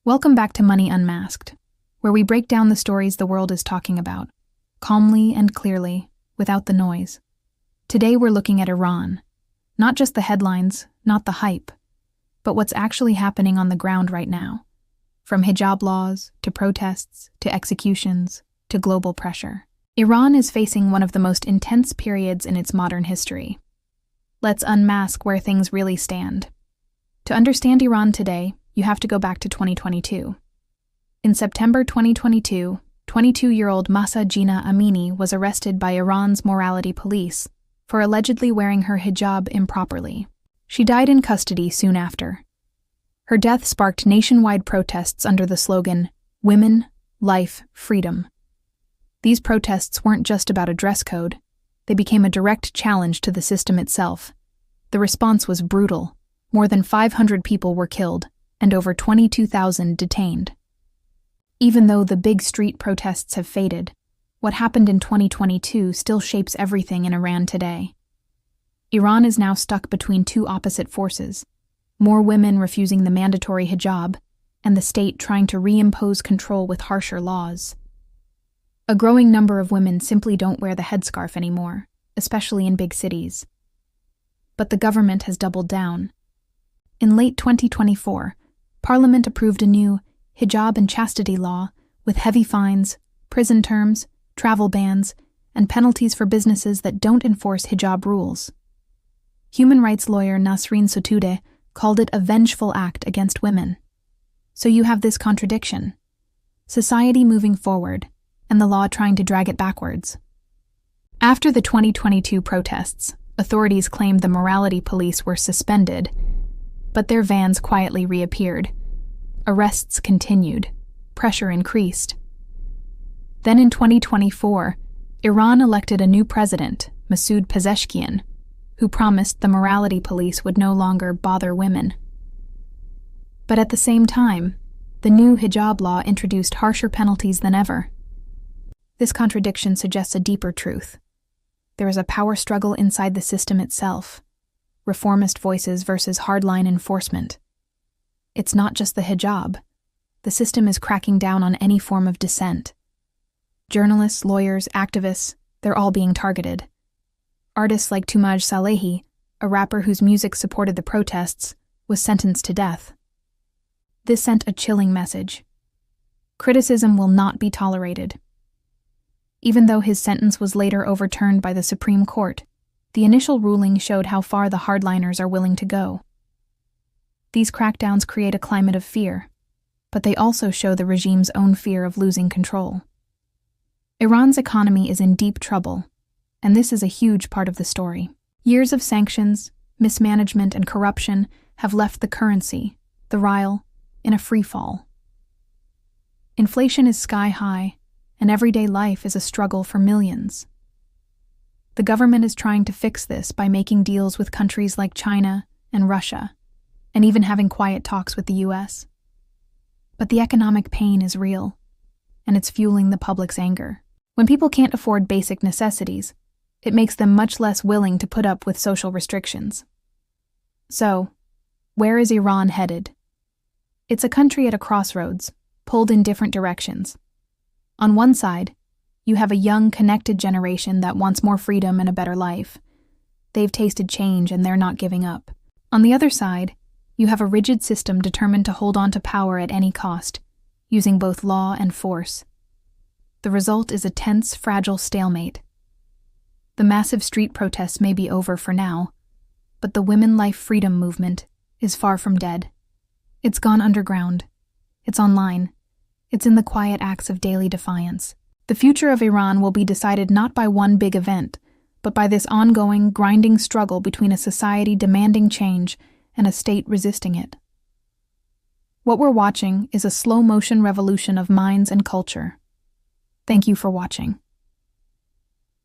Welcome back to Money Unmasked, where we break down the stories the world is talking about, calmly and clearly, without the noise. Today we're looking at Iran. Not just the headlines, not the hype, but what's actually happening on the ground right now. From hijab laws, to protests, to executions, to global pressure. Iran is facing one of the most intense periods in its modern history. Let's unmask where things really stand. To understand Iran today, you have to go back to 2022. In September 2022, 22-year-old Mahsa Amini was arrested by Iran's morality police for allegedly wearing her hijab improperly. She died in custody soon after. Her death sparked nationwide protests under the slogan, "Women, Life, Freedom." These protests weren't just about a dress code. They became a direct challenge to the system itself. The response was brutal. More than 500 people were killed, and over 22,000 detained. Even though the big street protests have faded, what happened in 2022 still shapes everything in Iran today. Iran is now stuck between two opposite forces: more women refusing the mandatory hijab, and the state trying to reimpose control with harsher laws. A growing number of women simply don't wear the headscarf anymore, especially in big cities. But the government has doubled down. In late 2024, Parliament approved a new Hijab and Chastity law with heavy fines, prison terms, travel bans, and penalties for businesses that don't enforce hijab rules. Human rights lawyer Nasrin Sotoudeh called it a vengeful act against women. So you have this contradiction: society moving forward, and the law trying to drag it backwards. After the 2022 protests, authorities claimed the morality police were suspended, but their vans quietly reappeared. Arrests continued. Pressure increased. Then in 2024, Iran elected a new president, Masoud Pezeshkian, who promised the morality police would no longer bother women. But at the same time, the new hijab law introduced harsher penalties than ever. This contradiction suggests a deeper truth. There is a power struggle inside the system itself. Reformist voices versus hardline enforcement. It's not just the hijab. The system is cracking down on any form of dissent. Journalists, lawyers, activists, they're all being targeted. Artists like Tumaj Salehi, a rapper whose music supported the protests, was sentenced to death. This sent a chilling message. Criticism will not be tolerated. Even though his sentence was later overturned by the Supreme Court, the initial ruling showed how far the hardliners are willing to go. These crackdowns create a climate of fear, but they also show the regime's own fear of losing control. Iran's economy is in deep trouble, and this is a huge part of the story. Years of sanctions, mismanagement, and corruption have left the currency, the rial, in a freefall. Inflation is sky high, and everyday life is a struggle for millions. The government is trying to fix this by making deals with countries like China and Russia, and even having quiet talks with the US. But the economic pain is real, and it's fueling the public's anger. When people can't afford basic necessities, it makes them much less willing to put up with social restrictions. So, where is Iran headed? It's a country at a crossroads, pulled in different directions. On one side, you have a young, connected generation that wants more freedom and a better life. They've tasted change and they're not giving up. On the other side, you have a rigid system determined to hold on to power at any cost, using both law and force. The result is a tense, fragile stalemate. The massive street protests may be over for now, but the women life freedom movement is far from dead. It's gone underground. It's online. It's in the quiet acts of daily defiance. The future of Iran will be decided not by one big event, but by this ongoing, grinding struggle between a society demanding change and a state resisting it. What we're watching is a slow-motion revolution of minds and culture. Thank you for watching.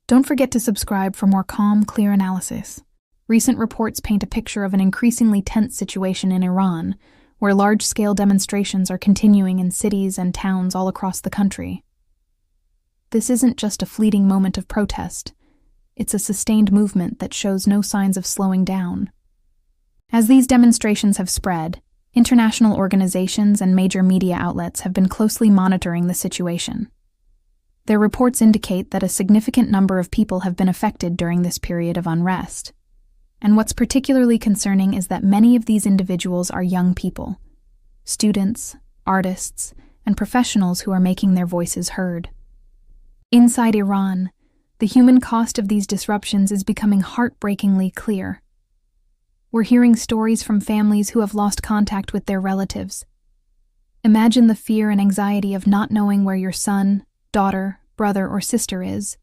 Don't forget to subscribe for more calm, clear analysis. Recent reports paint a picture of an increasingly tense situation in Iran, where large-scale demonstrations are continuing in cities and towns all across the country. This isn't just a fleeting moment of protest. It's a sustained movement that shows no signs of slowing down. As these demonstrations have spread, International organizations and major media outlets have been closely monitoring the situation. Their reports indicate that a significant number of people have been affected during this period of unrest. And what's particularly concerning is that many of these individuals are young people, students, artists, and professionals who are making their voices heard. Inside Iran, the human cost of these disruptions is becoming heartbreakingly clear. We're hearing stories from families who have lost contact with their relatives. Imagine the fear and anxiety of not knowing where your son, daughter, brother, or sister is,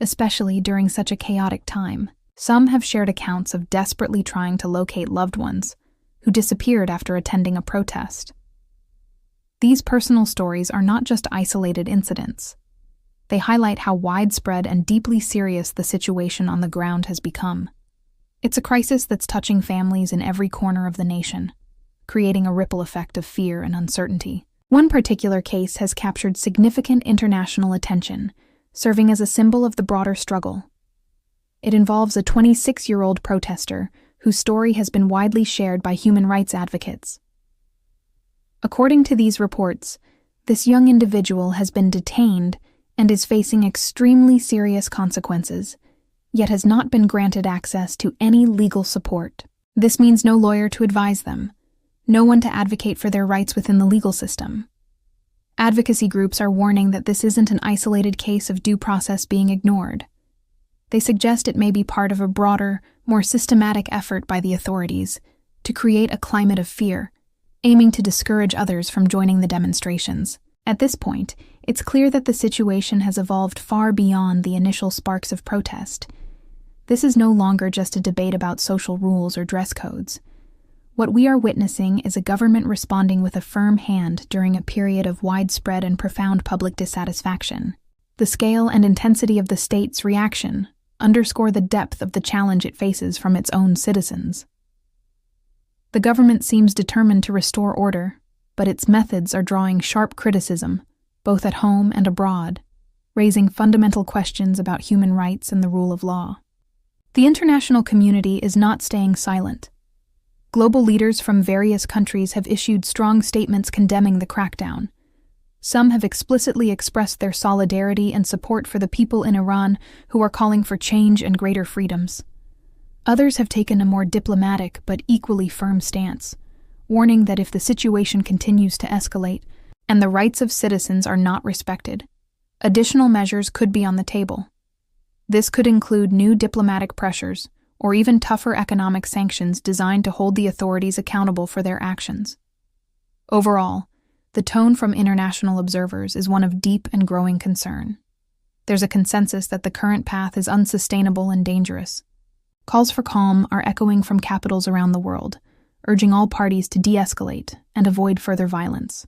especially during such a chaotic time. Some have shared accounts of desperately trying to locate loved ones who disappeared after attending a protest. These personal stories are not just isolated incidents. They highlight how widespread and deeply serious the situation on the ground has become. It's a crisis that's touching families in every corner of the nation, creating a ripple effect of fear and uncertainty. One particular case has captured significant international attention, serving as a symbol of the broader struggle. It involves a 26-year-old protester whose story has been widely shared by human rights advocates. According to these reports, this young individual has been detained and is facing extremely serious consequences, yet has not been granted access to any legal support. This means no lawyer to advise them, no one to advocate for their rights within the legal system. Advocacy groups are warning that this isn't an isolated case of due process being ignored. They suggest it may be part of a broader, more systematic effort by the authorities to create a climate of fear, aiming to discourage others from joining the demonstrations. At this point, it's clear that the situation has evolved far beyond the initial sparks of protest. This is no longer just a debate about social rules or dress codes. What we are witnessing is a government responding with a firm hand during a period of widespread and profound public dissatisfaction. The scale and intensity of the state's reaction underscore the depth of the challenge it faces from its own citizens. The government seems determined to restore order, but its methods are drawing sharp criticism, both at home and abroad, raising fundamental questions about human rights and the rule of law. The international community is not staying silent. Global leaders from various countries have issued strong statements condemning the crackdown. Some have explicitly expressed their solidarity and support for the people in Iran who are calling for change and greater freedoms. Others have taken a more diplomatic but equally firm stance, warning that if the situation continues to escalate and the rights of citizens are not respected, additional measures could be on the table. This could include new diplomatic pressures or even tougher economic sanctions designed to hold the authorities accountable for their actions. Overall, the tone from international observers is one of deep and growing concern. There's a consensus that the current path is unsustainable and dangerous. Calls for calm are echoing from capitals around the world, urging all parties to de-escalate and avoid further violence.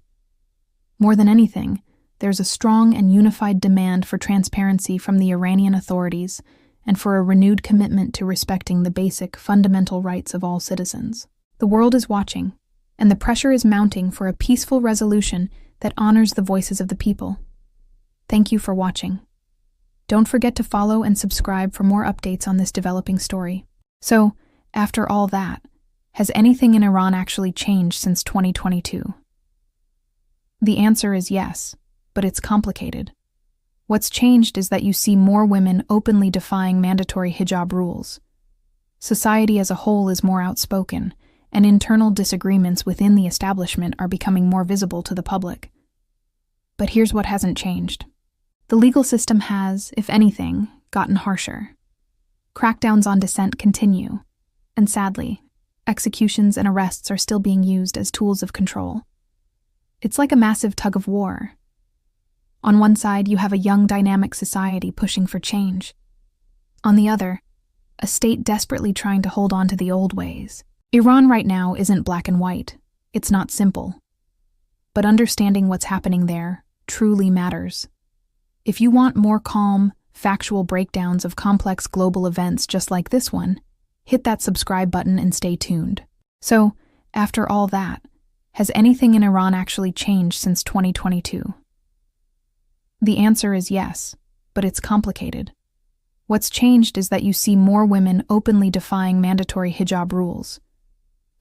More than anything, there's a strong and unified demand for transparency from the Iranian authorities and for a renewed commitment to respecting the basic, fundamental rights of all citizens. The world is watching, and the pressure is mounting for a peaceful resolution that honors the voices of the people. Thank you for watching. Don't forget to follow and subscribe for more updates on this developing story. So, after all that, has anything in Iran actually changed since 2022? The answer is yes, but it's complicated. What's changed is that you see more women openly defying mandatory hijab rules. Society as a whole is more outspoken, and internal disagreements within the establishment are becoming more visible to the public. But here's what hasn't changed. The legal system has, if anything, gotten harsher. Crackdowns on dissent continue, and sadly, executions and arrests are still being used as tools of control. It's like a massive tug of war. On one side, you have a young, dynamic society pushing for change. On the other, a state desperately trying to hold on to the old ways. Iran right now isn't black and white. It's not simple. But understanding what's happening there truly matters. If you want more calm, factual breakdowns of complex global events just like this one, hit that subscribe button and stay tuned. So, after all that, has anything in Iran actually changed since 2022? The answer is yes, but it's complicated. What's changed is that you see more women openly defying mandatory hijab rules.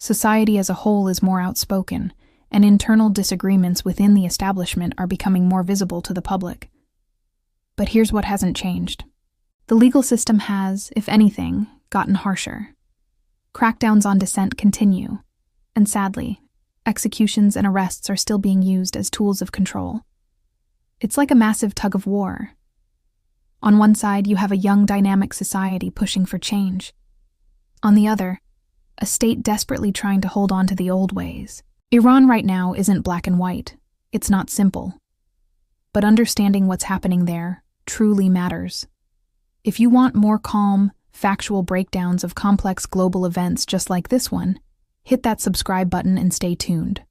Society as a whole is more outspoken, and internal disagreements within the establishment are becoming more visible to the public. But here's what hasn't changed. The legal system has, if anything, gotten harsher. Crackdowns on dissent continue, and sadly, executions and arrests are still being used as tools of control. It's like a massive tug of war. On one side, you have a young, dynamic society pushing for change. On the other, a state desperately trying to hold on to the old ways. Iran right now isn't black and white. It's not simple. But understanding what's happening there truly matters. If you want more calm, factual breakdowns of complex global events just like this one, hit that subscribe button and stay tuned.